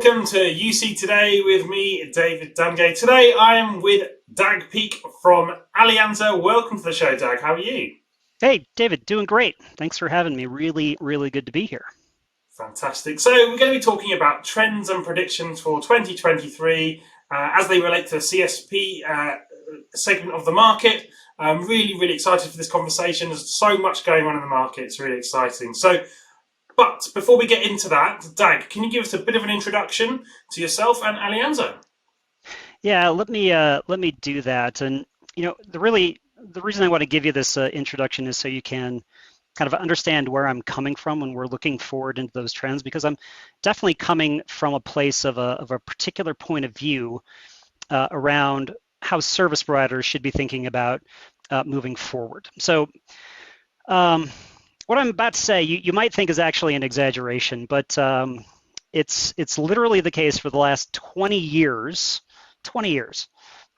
welcome to UC Today with me, David Dungay. Today I am with Dag Peak from Alianza. Welcome to the show, Dag. How are you? Hey, David, doing great. Thanks for having me. Really, really good to be here. Fantastic. So we're going to be talking about trends and predictions for 2023 as they relate to the CSP segment of the market. I'm really excited for this conversation. There's so much going on in the market. It's really exciting. But before we get into that, Dag, can you give us a bit of an introduction to yourself and Alianza? Yeah, let me do that. And the reason I want to give you this introduction is so you can kind of understand where I'm coming from when we're looking forward into those trends, because I'm definitely coming from a place of a particular point of view around how service providers should be thinking about moving forward. So what I'm about to say, you might think is actually an exaggeration, but it's literally the case for the last 20 years. 20 years.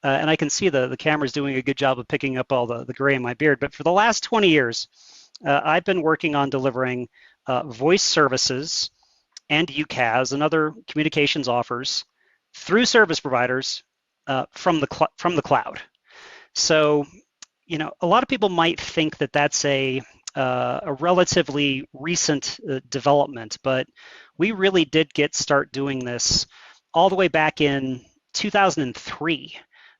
And I can see the camera's doing a good job of picking up all the gray in my beard. But for the last 20 years, I've been working on delivering voice services and UCaaS and other communications offers through service providers from the cloud. So, a lot of people might think that that's a relatively recent development, but we really did start doing this all the way back in 2003.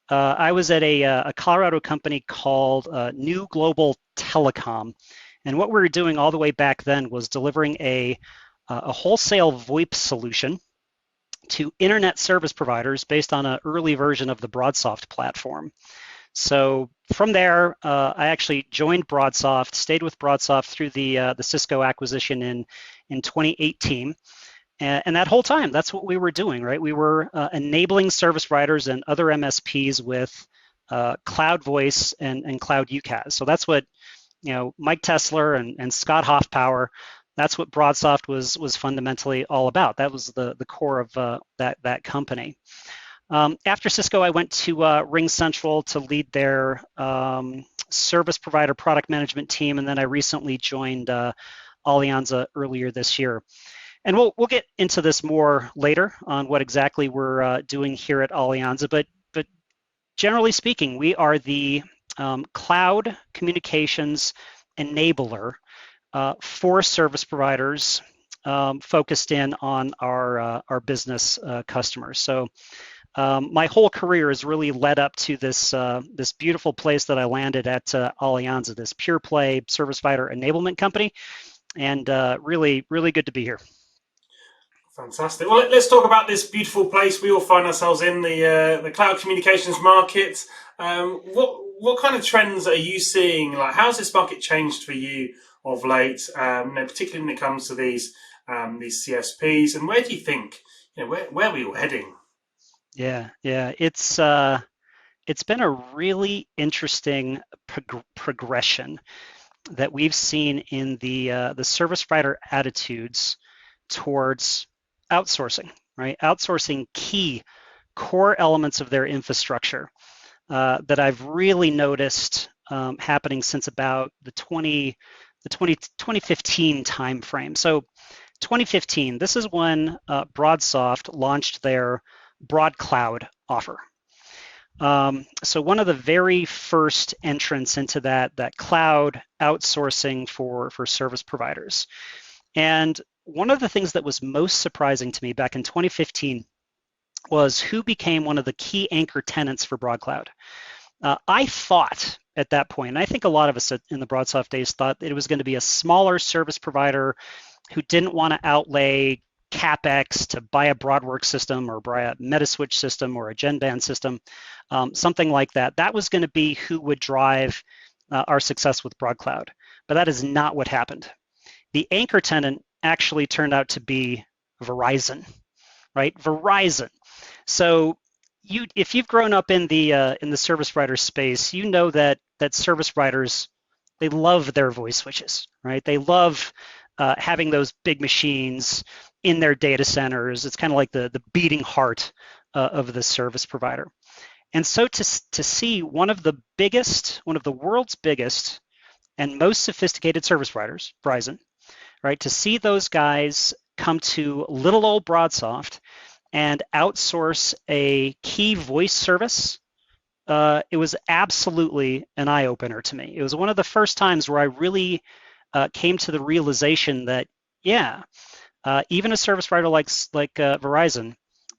I was at a Colorado company called New Global Telecom, and what we were doing all the way back then was delivering a wholesale VoIP solution to internet service providers based on an early version of the BroadSoft platform. So from there, I actually joined BroadSoft, stayed with BroadSoft through the Cisco acquisition in 2018. And that whole time, that's what we were doing, right? We were enabling service providers and other MSPs with cloud voice and cloud UCaaS. So that's what, Mike Tesler and Scott Hoffpower, that's what BroadSoft was fundamentally all about. That was the core of that company. After Cisco, I went to RingCentral to lead their service provider product management team, and then I recently joined Alianza earlier this year. And we'll get into this more later on what exactly we're doing here at Alianza, but generally speaking, we are the cloud communications enabler for service providers focused in on our business customers. So my whole career has really led up to this beautiful place that I landed at Alianza, this pure play service provider enablement company, and really good to be here. Fantastic. Well, let's talk about this beautiful place we all find ourselves in, the cloud communications market. What kind of trends are you seeing? Like, how's this market changed for you of late? Particularly when it comes to these CSPs, and where do you think, where are we all heading? Yeah. It's been a really interesting progression that we've seen in the service provider attitudes towards outsourcing, right? Outsourcing key core elements of their infrastructure that I've really noticed happening since about the 2015 timeframe. So 2015, this is when BroadSoft launched their Broad Cloud offer. So one of the very first entrants into that cloud outsourcing for service providers. And one of the things that was most surprising to me back in 2015 was who became one of the key anchor tenants for Broad Cloud. I thought at that point, and I think a lot of us in the BroadSoft days thought that it was going to be a smaller service provider who didn't want to outlay CapEx to buy a BroadWorks system or buy a Metaswitch system or a GenBand system, something like that. That was going to be who would drive our success with Broad Cloud. But that is not what happened. The anchor tenant actually turned out to be Verizon, right? Verizon. So if you've grown up in the service provider space, you know that service providers, they love their voice switches, right? They love having those big machines in their data centers. It's kind of like the beating heart of the service provider. And so to see one of the world's biggest and most sophisticated service providers, Verizon, right, to see those guys come to little old BroadSoft and outsource a key voice service, it was absolutely an eye-opener to me. It was one of the first times where I really came to the realization that, yeah, even a service provider like Verizon,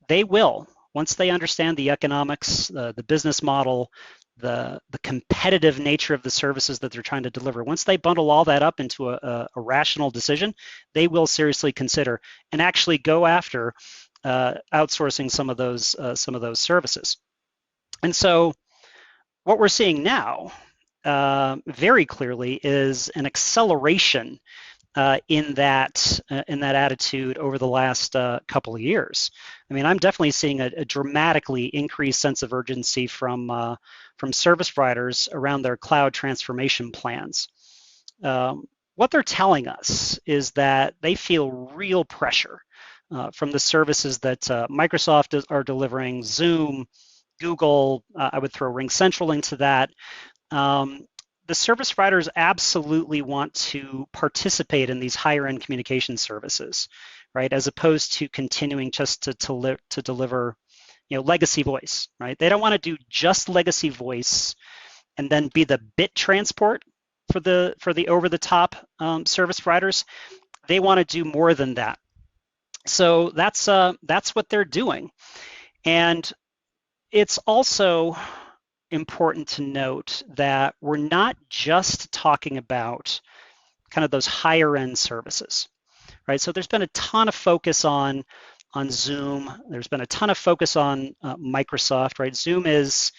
they will, once they understand the economics, the business model, the competitive nature of the services that they're trying to deliver, once they bundle all that up into a rational decision, they will seriously consider and actually go after outsourcing some of those services. And so what we're seeing now very clearly is an acceleration in that attitude over the last couple of years. I mean, I'm definitely seeing a dramatically increased sense of urgency from service providers around their cloud transformation plans. What they're telling us is that they feel real pressure from the services that Microsoft are delivering, Zoom, Google. I would throw RingCentral into that. The service providers absolutely want to participate in these higher end communication services, right? As opposed to continuing just to deliver, legacy voice, right? They don't want to do just legacy voice and then be the bit transport for the over the top service providers. They want to do more than that. So that's what they're doing, and it's also important to note that we're not just talking about kind of those higher end services, right? So there's been a ton of focus on Zoom. There's been a ton of focus on Microsoft, right? Zoom is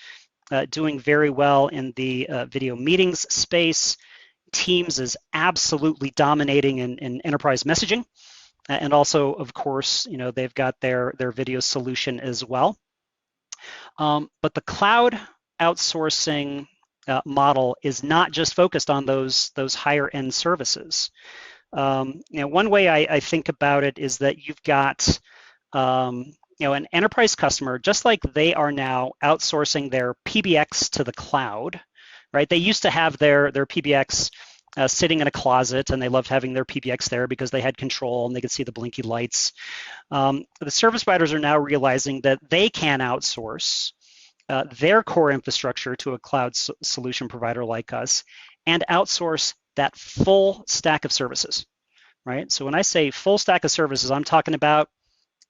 doing very well in the video meetings space. Teams is absolutely dominating in enterprise messaging. And also, of course, they've got their video solution as well. But the cloud outsourcing model is not just focused on those higher end services. One way I think about it is that you've got an enterprise customer, just like they are now outsourcing their PBX to the cloud, right? They used to have their PBX sitting in a closet, and they loved having their PBX there because they had control and they could see the blinky lights. The service providers are now realizing that they can outsource their core infrastructure to a cloud solution provider like us and outsource that full stack of services, right? So when I say full stack of services, I'm talking about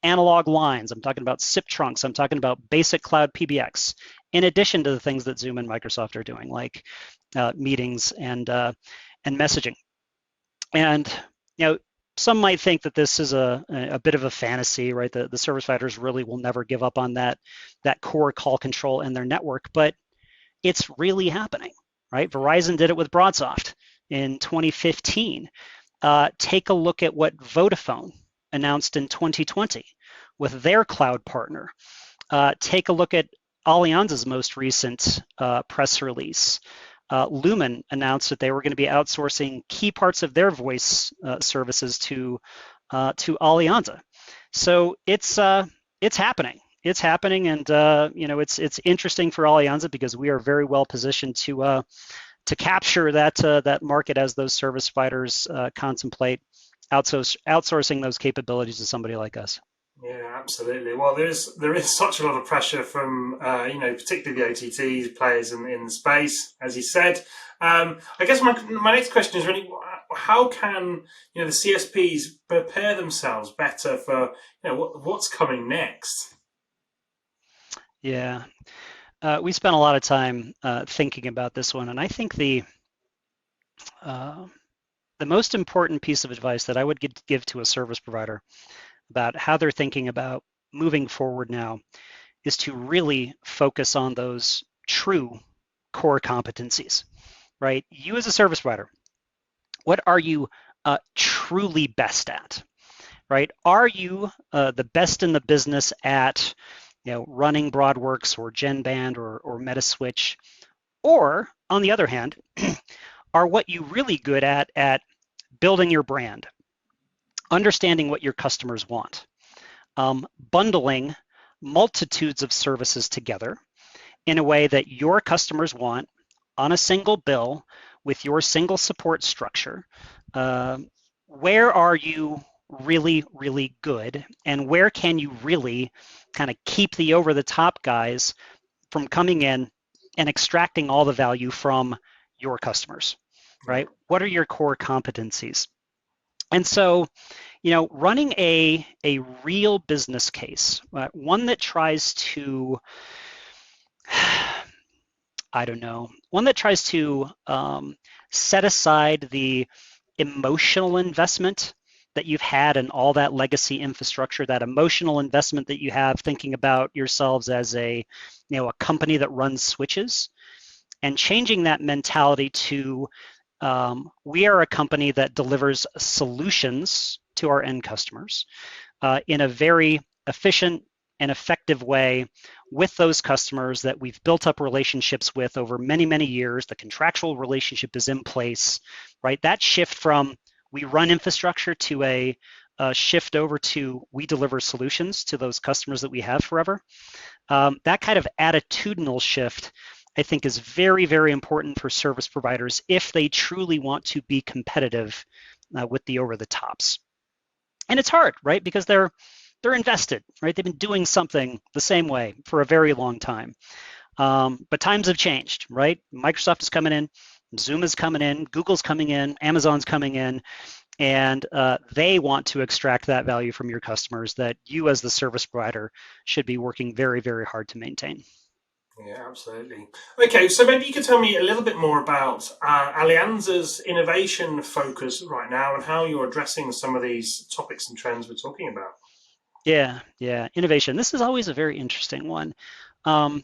analog lines, I'm talking about SIP trunks, I'm talking about basic cloud PBX, in addition to the things that Zoom and Microsoft are doing, like meetings and messaging. And some might think that this is a bit of a fantasy, right? The service providers really will never give up on that core call control in their network, but it's really happening, right? Verizon did it with BroadSoft in 2015. Take a look at what Vodafone announced in 2020 with their cloud partner. Take a look at Alianza's most recent press release. Lumen announced that they were going to be outsourcing key parts of their voice services to Alianza. So it's happening. It's happening, and it's interesting for Alianza because we are very well positioned to capture that market as those service providers contemplate outsourcing those capabilities to somebody like us. Yeah, absolutely. Well, there is such a lot of pressure from particularly the OTT players in the space, as you said. I guess my next question is really, how can the CSPs prepare themselves better for what's coming next? Yeah, we spent a lot of time thinking about this one, and I think the most important piece of advice that I would give to a service provider about how they're thinking about moving forward now is to really focus on those true core competencies, right? You as a service provider, what are you truly best at, right? Are you the best in the business at running Broadworks or GenBand or Metaswitch? Or on the other hand, are what you really good at building your brand, understanding what your customers want, bundling multitudes of services together in a way that your customers want on a single bill with your single support structure? Where are you really, really good, and where can you really kind of keep the over-the-top guys from coming in and extracting all the value from your customers, Yeah. right? What are your core competencies? And so, running a real business case, one that tries to, I don't know, one that tries to set aside the emotional investment that you've had in all that legacy infrastructure, that emotional investment that you have thinking about yourselves as a company that runs switches, and changing that mentality to we are a company that delivers solutions to our end customers in a very efficient and effective way with those customers that we've built up relationships with over many, many years. The contractual relationship is in place, right? That shift from we run infrastructure to a shift over to we deliver solutions to those customers that we have forever. That kind of attitudinal shift, I think, is very, very important for service providers if they truly want to be competitive with the over-the-tops. And it's hard, right? Because they're invested, right? They've been doing something the same way for a very long time. But times have changed, right? Microsoft is coming in, Zoom is coming in, Google's coming in, Amazon's coming in, and they want to extract that value from your customers that you as the service provider should be working very, very hard to maintain. Yeah, absolutely. Okay, so maybe you could tell me a little bit more about Alianza's innovation focus right now and how you're addressing some of these topics and trends we're talking about. Yeah, innovation. This is always a very interesting one. Um,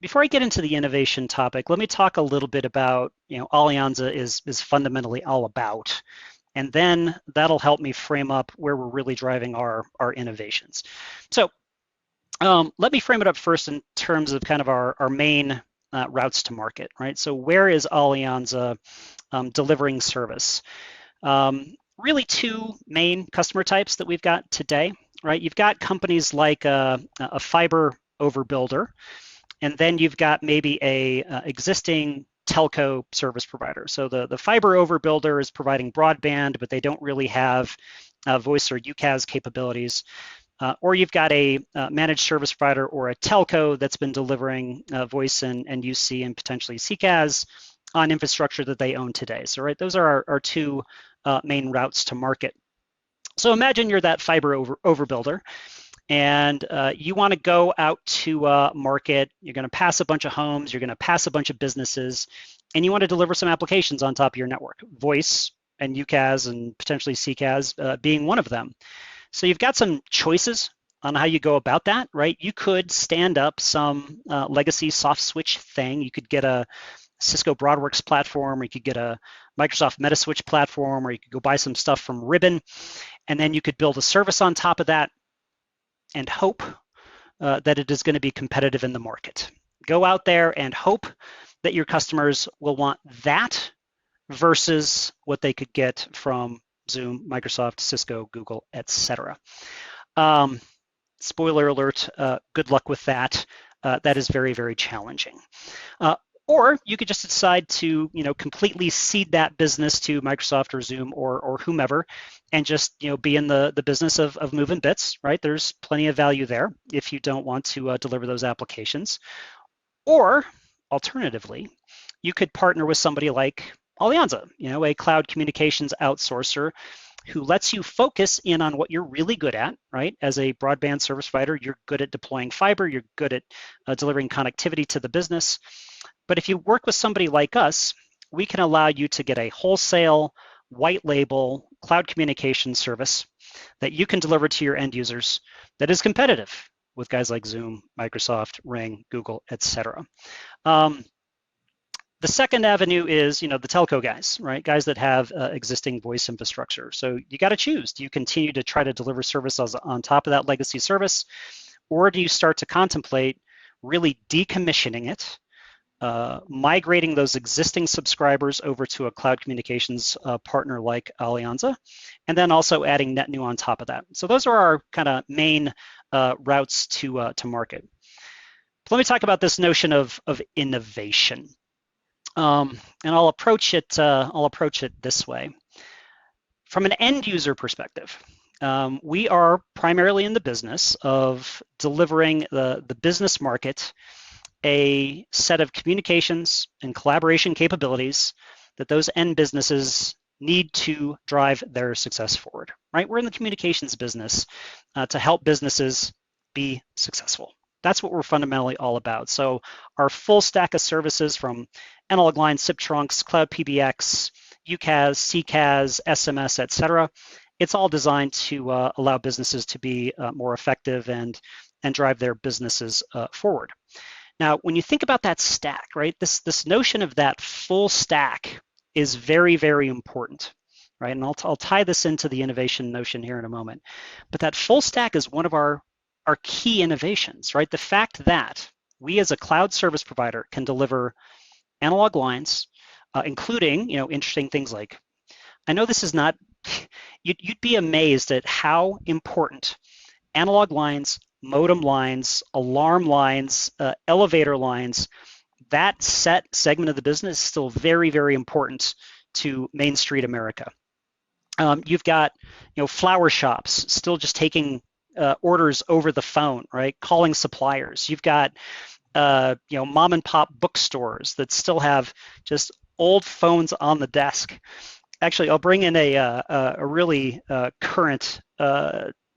Before I get into the innovation topic, let me talk a little bit about, Alianza is fundamentally all about, and then that'll help me frame up where we're really driving our innovations. So let me frame it up first in terms of kind of our main routes to market, right? So where is Alianza delivering service? Really two main customer types that we've got today, right? You've got companies like a fiber overbuilder, and then you've got maybe a existing telco service provider. So the fiber overbuilder is providing broadband, but they don't really have voice or UCaaS capabilities. Or you've got a managed service provider or a telco that's been delivering voice and UC and potentially CCaaS on infrastructure that they own today. So, right, those are our two main routes to market. So imagine you're that fiber overbuilder, and you want to go out to market. You're going to pass a bunch of homes, you're going to pass a bunch of businesses, and you want to deliver some applications on top of your network, voice and UCaaS and potentially CCaaS being one of them. So you've got some choices on how you go about that, right? You could stand up some legacy soft switch thing. You could get a Cisco BroadWorks platform, or you could get a Microsoft Metaswitch platform, or you could go buy some stuff from Ribbon, and then you could build a service on top of that and hope that it is going to be competitive in the market. Go out there and hope that your customers will want that versus what they could get from Zoom, Microsoft, Cisco, Google, etc. Spoiler alert, good luck with that. That is very, very challenging. Or you could just decide to, completely cede that business to Microsoft or Zoom or whomever, and just, be in the business of moving bits, right? There's plenty of value there if you don't want to deliver those applications. Or alternatively, you could partner with somebody like Alianza, a cloud communications outsourcer who lets you focus in on what you're really good at, right? As a broadband service provider, you're good at deploying fiber, you're good at delivering connectivity to the business. But if you work with somebody like us, we can allow you to get a wholesale, white label cloud communication service that you can deliver to your end users that is competitive with guys like Zoom, Microsoft, Ring, Google, etc. The second avenue is, the telco guys, right? Guys that have existing voice infrastructure. So you got to choose. Do you continue to try to deliver services on top of that legacy service, or do you start to contemplate really decommissioning it, migrating those existing subscribers over to a cloud communications partner like Alianza, and then also adding net new on top of that? So those are our kind of main routes to market. But let me talk about this notion of innovation. And I'll approach it this way. From an end user perspective, We are primarily in the business of delivering the business market a set of communications and collaboration capabilities that those end businesses need to drive their success forward, right? We're in the communications business to help businesses be successful. That's what we're fundamentally all about. So our full stack of services from analog lines, SIP trunks, cloud PBX, UCaaS, CCaaS, SMS, et cetera, it's all designed to allow businesses to be more effective and drive their businesses forward. Now, when you think about that stack, right, this notion of that full stack is very, very important, right? And I'll tie this into the innovation notion here in a moment. But that full stack is one of our key innovations, right? The fact that we as a cloud service provider can deliver analog lines, including, interesting things like, I know this is not, you'd be amazed at how important analog lines, modem lines, alarm lines, elevator lines, that segment of the business is still very, very important to Main Street America. You've got, flower shops still just taking orders over the phone, right? Calling suppliers. You've got, mom and pop bookstores that still have just old phones on the desk. Actually, I'll bring in a really current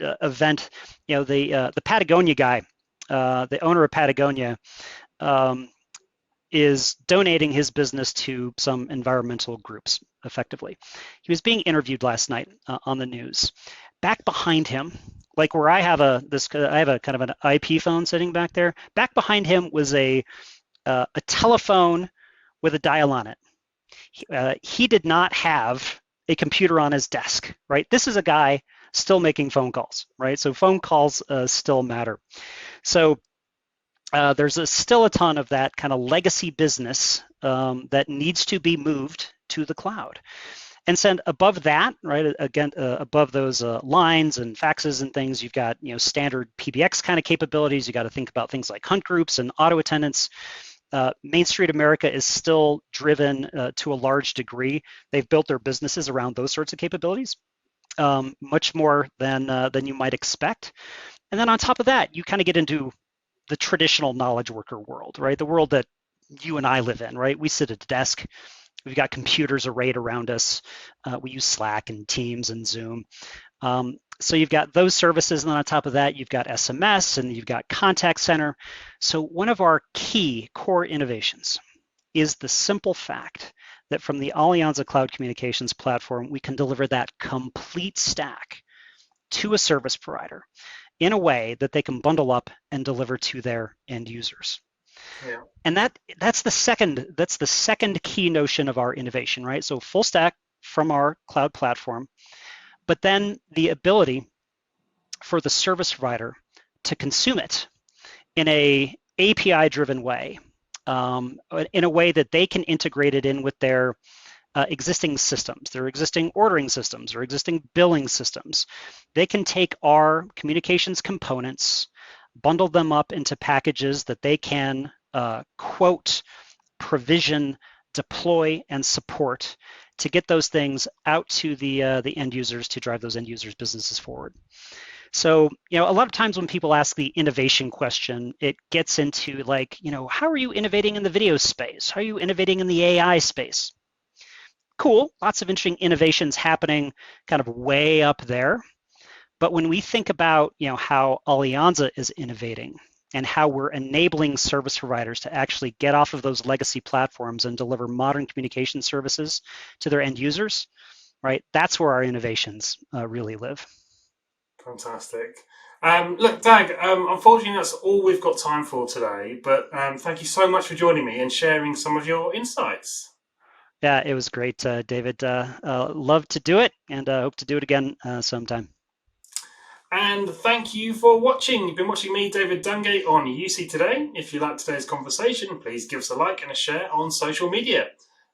event. The Patagonia guy, the owner of Patagonia, is donating his business to some environmental groups, effectively. He was being interviewed last night on the news. Back behind him, like where I have a kind of an IP phone sitting back there. Back behind him was a telephone with a dial on it. He did not have a computer on his desk, right? This is a guy still making phone calls, right? So phone calls still matter. So there's still a ton of that kind of legacy business that needs to be moved to the cloud. And then above that, right, again, above those lines and faxes and things, you've got standard PBX kind of capabilities. You got to think about things like hunt groups and auto attendants. Main Street America is still driven to a large degree. They've built their businesses around those sorts of capabilities, much more than you might expect. And then on top of that, you kind of get into the traditional knowledge worker world, right? The world that you and I live in, right? We sit at a desk. We've got computers arrayed around us. We use Slack and Teams and Zoom. So you've got those services, and then on top of that, you've got SMS and you've got contact center. So one of our key core innovations is the simple fact that from the Alianza Cloud Communications platform, we can deliver that complete stack to a service provider in a way that they can bundle up and deliver to their end users. Yeah. And that's the second key notion of our innovation, right? So full stack from our cloud platform, but then the ability for the service provider to consume it in a API-driven way, in a way that they can integrate it in with their existing systems, their existing ordering systems, or existing billing systems. They can take our communications components, bundle them up into packages that they can quote, provision, deploy, and support to get those things out to the end users to drive those end users' businesses forward. So, a lot of times when people ask the innovation question, it gets into like, how are you innovating in the video space? How are you innovating in the AI space? Cool, lots of interesting innovations happening kind of way up there. But when we think about, how Alianza is innovating and how we're enabling service providers to actually get off of those legacy platforms and deliver modern communication services to their end users, right? That's where our innovations really live. Fantastic. Look, Dag, unfortunately, that's all we've got time for today, but thank you so much for joining me and sharing some of your insights. Yeah, it was great, David. Love to do it, and hope to do it again sometime. And thank you for watching. You've been watching me, David Dungay, on UC Today. If you liked today's conversation, please give us a like and a share on social media.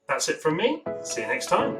That's it from me. See you next time.